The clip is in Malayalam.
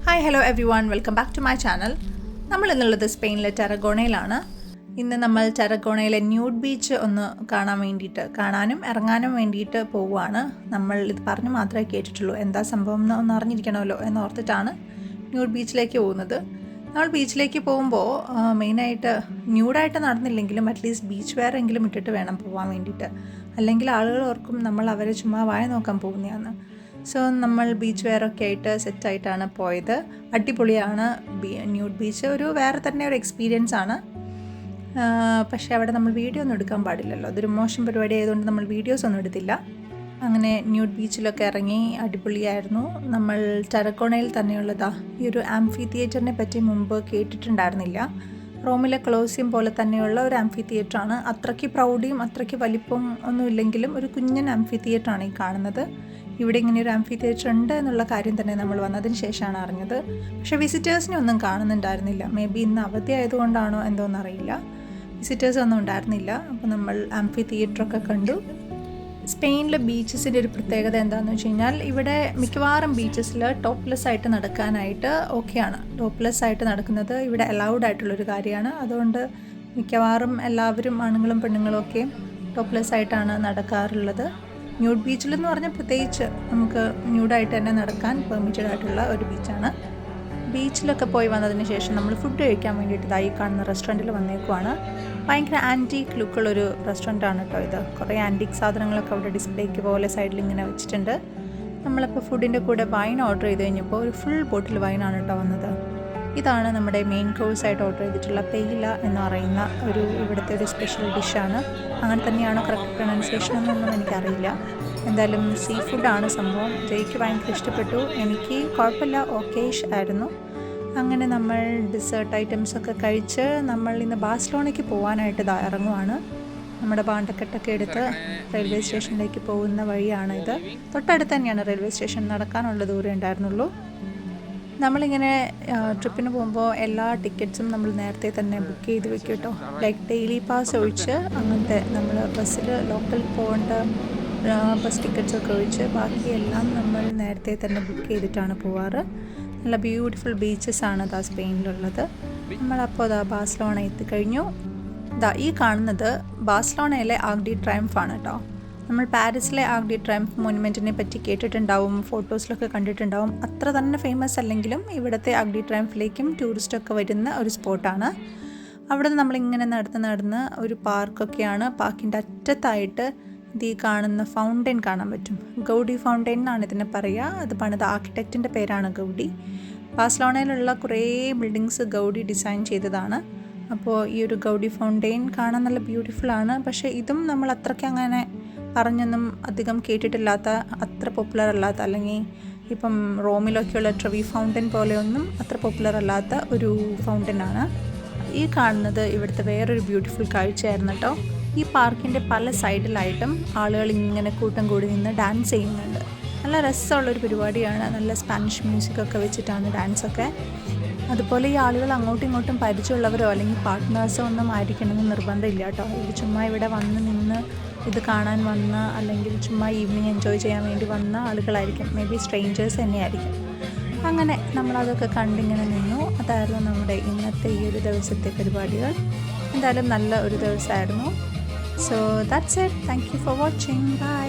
Hi hello everyone, welcome back to my channel. നമ്മൾ ഇന്നുള്ളത് സ്പെയിനിലെ ടെറഗോണയിലാണ്. ഇന്ന് നമ്മൾ ടെറഗോണയിലെ ന്യൂഡ് ബീച്ച് ഒന്ന് കാണാനും ഇറങ്ങാനും വേണ്ടിയിട്ട് പോവുകയാണ്. നമ്മൾ ഇത് പറഞ്ഞു മാത്രമേ കേട്ടിട്ടുള്ളൂ, എന്താ സംഭവം എന്ന് ഒന്ന് അറിഞ്ഞിരിക്കണമല്ലോ എന്നോർത്തിട്ടാണ് ന്യൂഡ് ബീച്ചിലേക്ക് പോകുന്നത്. നമ്മൾ ബീച്ചിലേക്ക് പോകുമ്പോൾ മെയിനായിട്ട് ന്യൂഡായിട്ട് നടന്നില്ലെങ്കിലും അറ്റ്ലീസ്റ്റ് ബീച്ച് വെയർ എങ്കിലും ഇട്ടിട്ട് വേണം പോകാൻ വേണ്ടിയിട്ട്. അല്ലെങ്കിൽ ആളുകൾ ഓർക്കും നമ്മൾ അവരെ ചുമ്മാ വായ നോക്കാൻ പോകുന്നതാണ്. സോ നമ്മൾ ബീച്ച് വെയറൊക്കെ ആയിട്ട് സെറ്റായിട്ടാണ് പോയത്. അടിപൊളിയാണ് ന്യൂഡ് ബീച്ച്. ഒരു വേറെ തന്നെ ഒരു എക്സ്പീരിയൻസ് ആണ്. പക്ഷേ അവിടെ നമ്മൾ വീഡിയോ ഒന്നും എടുക്കാൻ പാടില്ലല്ലോ, അതൊരു മോശം പരിപാടി ആയതുകൊണ്ട് നമ്മൾ വീഡിയോസ് ഒന്നും എടുത്തില്ല. അങ്ങനെ ന്യൂഡ് ബീച്ചിലൊക്കെ ഇറങ്ങി അടിപൊളിയായിരുന്നു. നമ്മൾ ടെറഗോണയിൽ തന്നെയുള്ളതാ ഈ ഒരു ആംഫി തിയേറ്ററിനെ പറ്റി മുമ്പ് കേട്ടിട്ടുണ്ടായിരുന്നില്ല. റോമിലെ കൊളോസിയം പോലെ തന്നെയുള്ള ഒരു ആംഫി തിയേറ്ററാണ്. അത്രയ്ക്ക് പ്രൗഢിയും അത്രയ്ക്ക് വലിപ്പം ഒന്നുമില്ലെങ്കിലും ഒരു കുഞ്ഞൻ ആംഫി തിയേറ്ററാണ് ഈ കാണുന്നത്. ഇവിടെ ഇങ്ങനെ ഒരു ആംഫി തിയേറ്റർ ഉണ്ട് എന്നുള്ള കാര്യം തന്നെ നമ്മൾ വന്നതിന് ശേഷമാണ് അറിഞ്ഞത്. പക്ഷേ വിസിറ്റേഴ്സിനെ ഒന്നും കാണുന്നുണ്ടായിരുന്നില്ല. മേ ബി ഇന്ന് അവധി ആയതുകൊണ്ടാണോ എന്തോന്നറിയില്ല, വിസിറ്റേഴ്സ് ഒന്നും ഉണ്ടായിരുന്നില്ല. അപ്പോൾ നമ്മൾ ആംഫി തിയേറ്ററൊക്കെ കണ്ടു. സ്പെയിനിലെ ബീച്ചസിൻ്റെ ഒരു പ്രത്യേകത എന്താണെന്ന് വെച്ച് കഴിഞ്ഞാൽ ഇവിടെ മിക്കവാറും ബീച്ചസിൽ ടോപ്ലെസ് ആയിട്ട് നടക്കാനായിട്ട് ഓക്കെയാണ്. ടോപ്ലെസ് ആയിട്ട് നടക്കുന്നത് ഇവിടെ അലൗഡ് ആയിട്ടുള്ളൊരു കാര്യമാണ്. അതുകൊണ്ട് മിക്കവാറും എല്ലാവരും ആണുങ്ങളും പെണ്ണുങ്ങളും ഒക്കെ ടോപ്ലെസ് ആയിട്ടാണ് നടക്കാറുള്ളത്. ന്യൂഡ് ബീച്ചിലെന്ന് പറഞ്ഞാൽ പ്രത്യേകിച്ച് നമുക്ക് ന്യൂഡായിട്ട് തന്നെ നടക്കാൻ പെർമിറ്റഡ് ആയിട്ടുള്ള ഒരു ബീച്ചാണ്. ബീച്ചിലൊക്കെ പോയി വന്നതിന് ശേഷം നമ്മൾ ഫുഡ് കഴിക്കാൻ വേണ്ടിയിട്ട് ഇതായി കാണുന്ന റെസ്റ്റോറൻറ്റിൽ വന്നേക്കുവാണ്. ഭയങ്കര ആൻറ്റീക്ക് ലുക്കുള്ളൊരു റെസ്റ്റോറൻറ്റാണ് കേട്ടോ ഇത്. കുറേ ആൻറ്റീക്ക് സാധനങ്ങളൊക്കെ അവിടെ ഡിസ്പ്ലേക്ക് പോലെ സൈഡിൽ ഇങ്ങനെ വെച്ചിട്ടുണ്ട്. നമ്മളിപ്പോൾ ഫുഡിൻ്റെ കൂടെ വൈൻ ഓർഡർ ചെയ്ത് കഴിഞ്ഞപ്പോൾ ഒരു ഫുൾ ബോട്ടിൽ വൈനാണ് കേട്ടോ വന്നത്. ഇതാണ് നമ്മുടെ മെയിൻ കോഴ്സായിട്ട് ഓർഡർ ചെയ്തിട്ടുള്ള പെയില എന്ന് പറയുന്ന ഒരു ഇവിടുത്തെ ഒരു സ്പെഷ്യൽ ഡിഷാണ്. അങ്ങനെ തന്നെയാണോ കറക്റ്റ് പ്രൊനൗൺസിയേഷൻ എന്നൊന്നും എനിക്കറിയില്ല. എന്തായാലും സീ ഫുഡാണ് സംഭവം. ജയ്ക്ക് ഭയങ്കര ഇഷ്ടപ്പെട്ടു, എനിക്ക് കുഴപ്പമില്ല, ഓക്കേഷ് ആയിരുന്നു. അങ്ങനെ നമ്മൾ ഡിസേർട്ട് ഐറ്റംസൊക്കെ കഴിച്ച് നമ്മൾ ഇന്ന് ബാഴ്സലോണയ്ക്ക് പോകാനായിട്ട് ഇറങ്ങുവാണ്. നമ്മുടെ ബാണ്ടക്കെട്ടൊക്കെ എടുത്ത് റെയിൽവേ സ്റ്റേഷനിലേക്ക് പോകുന്ന വഴിയാണ് ഇത്. തൊട്ടടുത്ത് തന്നെയാണ് റെയിൽവേ സ്റ്റേഷൻ, നടക്കാനുള്ള ദൂരം ഉണ്ടായിരുന്നുള്ളൂ. നമ്മളിങ്ങനെ ട്രിപ്പിന് പോകുമ്പോൾ എല്ലാ ടിക്കറ്റ്സും നമ്മൾ നേരത്തെ തന്നെ ബുക്ക് ചെയ്ത് വെക്കും കേട്ടോ. ലൈക്ക് ഡെയിലി പാസ് ഒഴിച്ച് അങ്ങനത്തെ നമ്മൾ ബസ്സിൽ ലോക്കൽ പോകേണ്ട ബസ് ടിക്കറ്റ്സൊക്കെ ഒഴിച്ച് ബാക്കിയെല്ലാം നമ്മൾ നേരത്തെ തന്നെ ബുക്ക് ചെയ്തിട്ടാണ് പോവാറ്. നല്ല ബ്യൂട്ടിഫുൾ ബീച്ചസ് ആണ് സ്പെയിനിലുള്ളത്. നമ്മളപ്പോൾ ബാഴ്സലോണ എത്തിക്കഴിഞ്ഞു. ഈ കാണുന്നത് ബാഴ്സലോണയിലെ ആർക് ഡി ട്രയംഫ് ആണ് കേട്ടോ. നമ്മൾ പാരീസിലെ ആർക് ഡി ട്രയംഫ് മോനുമെൻറ്റിനെ പറ്റി കേട്ടിട്ടുണ്ടാവും, ഫോട്ടോസിലൊക്കെ കണ്ടിട്ടുണ്ടാവും. അത്ര തന്നെ ഫേമസ് അല്ലെങ്കിലും ഇവിടുത്തെ ആർക് ഡി ട്രയംഫിലേക്കും ടൂറിസ്റ്റൊക്കെ വരുന്ന ഒരു സ്പോട്ടാണ്. അവിടെ നിന്ന് നമ്മളിങ്ങനെ നടന്ന് ഒരു പാർക്കൊക്കെയാണ്. പാർക്കിൻ്റെ അറ്റത്തായിട്ട് ഈ കാണുന്ന ഫൗണ്ടെയിൻ കാണാൻ പറ്റും. ഗൗഡി ഫൗണ്ടെയിൻ എന്നാണ് ഇതിനെ പറയുക. അത് പണിത ആർക്കിടെക്റ്റിൻ്റെ പേരാണ് ഗൗഡി. ബാഴ്സലോണയിലുള്ള കുറേ ബിൽഡിങ്സ് ഗൗഡി ഡിസൈൻ ചെയ്തതാണ്. അപ്പോൾ ഈ ഒരു ഗൗഡി ഫൗണ്ടെയിൻ കാണാൻ നല്ല ബ്യൂട്ടിഫുൾ ആണ്. പക്ഷേ ഇതും നമ്മൾ അത്രയ്ക്ക് അങ്ങനെ പറഞ്ഞൊന്നും അധികം കേട്ടിട്ടില്ലാത്ത, അത്ര പോപ്പുലർ അല്ലാത്ത, അല്ലെങ്കിൽ ഇപ്പം റോമിലൊക്കെയുള്ള ട്രെവി ഫൗണ്ടൻ പോലെയൊന്നും അത്ര പോപ്പുലർ അല്ലാത്ത ഒരു ഫൗണ്ടനാണ്. ഈ കാണുന്നത് ഇവിടുത്തെ വേറൊരു ബ്യൂട്ടിഫുൾ കാഴ്ചയായിരുന്നു കേട്ടോ. ഈ പാർക്കിൻ്റെ പല സൈഡിലായിട്ടും ആളുകൾ ഇങ്ങനെ കൂട്ടം കൂടി നിന്ന് ഡാൻസ് ചെയ്യുന്നുണ്ട്. നല്ല രസമുള്ളൊരു പരിപാടിയാണ്. നല്ല സ്പാനിഷ് മ്യൂസിക്കൊക്കെ വെച്ചിട്ടാണ് ഡാൻസൊക്കെ. അതുപോലെ ഈ ആളുകൾ അങ്ങോട്ടും ഇങ്ങോട്ടും പരിചയമുള്ളവരോ അല്ലെങ്കിൽ പാർട്ട്നേഴ്സോ ഒന്നും ആയിരിക്കണമെന്ന് നിർബന്ധമില്ല കേട്ടോ. ഇത് ചുമ്മാ ഇവിടെ വന്ന് നിന്ന് ഇത് കാണാൻ വന്ന, അല്ലെങ്കിൽ ചുമ്മാ ഈവനിങ് എൻജോയ് ചെയ്യാൻ വേണ്ടി വന്ന ആളുകളായിരിക്കും. മേ ബി സ്ട്രേഞ്ചേഴ്സ് തന്നെയായിരിക്കും. അങ്ങനെ നമ്മളതൊക്കെ കണ്ടിങ്ങനെ നിന്നു. അതായിരുന്നു നമ്മുടെ ഇന്നത്തെ ഈ ഒരു ദിവസത്തെ പരിപാടികൾ. എന്തായാലും നല്ല ഒരു ദിവസമായിരുന്നു. So that's it. Thank you for watching. By.